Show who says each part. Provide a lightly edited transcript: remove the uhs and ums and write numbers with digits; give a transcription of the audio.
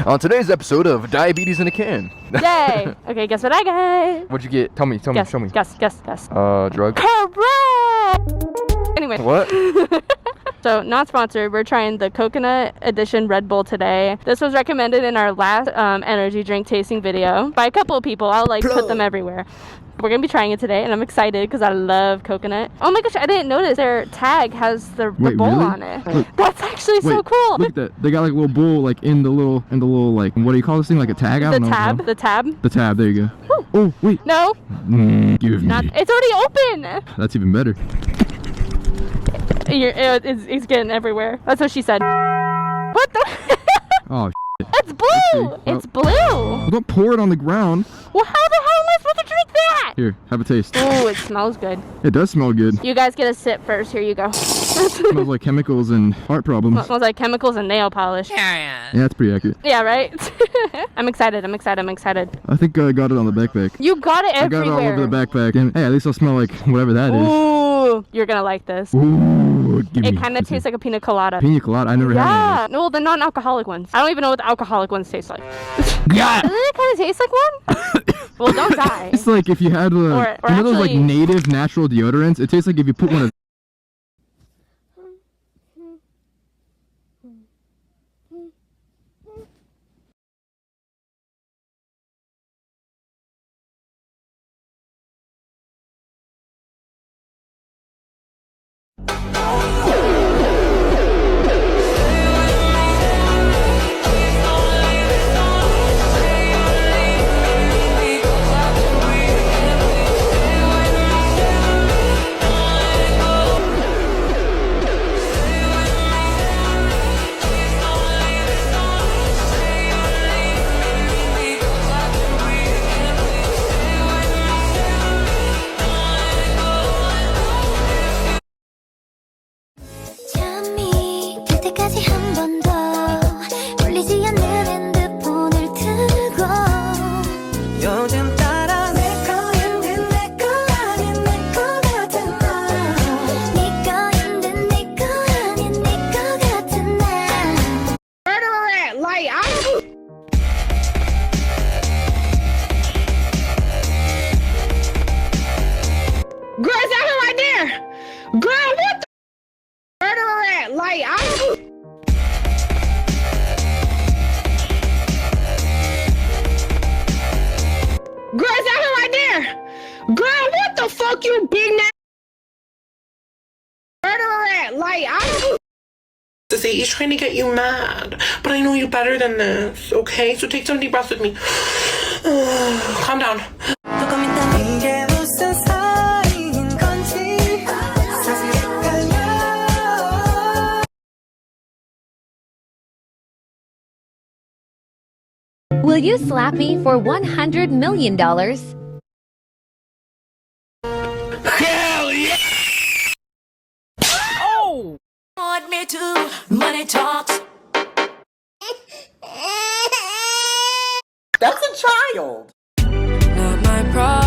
Speaker 1: On today's episode of Diabetes in a Can.
Speaker 2: Yay! Okay, guess what I got?
Speaker 1: What'd you get? Tell me,
Speaker 2: Guess,
Speaker 1: show me.
Speaker 2: Guess.
Speaker 1: Drug.
Speaker 2: Correct! Anyway.
Speaker 1: What?
Speaker 2: So, not sponsored, we're trying the Coconut Edition Red Bull today. This was recommended in our last energy drink tasting video by a couple of people. I'll put them everywhere. We're gonna be trying it today, and I'm excited because I love coconut. Oh my gosh, I didn't notice their tag has the bowl
Speaker 1: really?
Speaker 2: on it.
Speaker 1: Look.
Speaker 2: That's actually so cool.
Speaker 1: Look at that. They got like a little bowl in the little what do you call this thing? Like a tag? I don't know.
Speaker 2: The tab.
Speaker 1: The tab, there you go.
Speaker 2: Woo.
Speaker 1: Oh, wait.
Speaker 2: No.
Speaker 1: Give me.
Speaker 2: It's already open.
Speaker 1: That's even better.
Speaker 2: It's getting everywhere. That's what she said. What the?
Speaker 1: Oh,
Speaker 2: it's blue. It's blue.
Speaker 1: Well, don't pour it on the ground.
Speaker 2: Well, how the hell am I supposed to drink that?
Speaker 1: Here, have a taste.
Speaker 2: Oh, it smells good.
Speaker 1: It does smell good.
Speaker 2: You guys get a sip first. Here you go.
Speaker 1: It smells like chemicals and heart problems.
Speaker 2: It smells like chemicals and nail polish.
Speaker 1: Yeah, that's pretty accurate.
Speaker 2: Yeah, right? I'm excited.
Speaker 1: I think I got it on the backpack.
Speaker 2: You got it everywhere.
Speaker 1: I got it all over the backpack. And hey, at least I'll smell like whatever that is.
Speaker 2: Ooh, you're gonna like this.
Speaker 1: Ooh,
Speaker 2: It kind of tastes like a pina colada.
Speaker 1: Pina colada? I never had one.
Speaker 2: Yeah, no, the non-alcoholic ones. I don't even know what the alcoholic ones taste like.
Speaker 1: Yeah.
Speaker 2: Doesn't it kind of taste like one? Well, don't die.
Speaker 1: It's like if you had
Speaker 2: Or
Speaker 1: you know those like
Speaker 2: actually-
Speaker 1: native natural deodorants? It tastes like if you put one of
Speaker 3: 잠이 들 때까지 한 번 더 울리지 않는 핸드폰을 두고 요즘 따라 내 거인데 내 거 아닌 내 거 같은 너 네 거인데 내 거 아닌 내 거 같은 나
Speaker 4: Murderer, like I Girl, is that her right there? Girl, what the murderer, like I Girl, is that her right there? Girl, what the fuck, you big na murderer, like I
Speaker 5: Say he's trying to get you mad, but I know you better than this, okay? So take some deep breaths with me. Calm down.
Speaker 3: 이게 무슨 사이인 건지 사실 헷갈려
Speaker 6: Will you slap me for $100 million?
Speaker 5: Hell yeah!
Speaker 3: Oh! Want me to money talks
Speaker 5: That's a child.
Speaker 3: Not my problem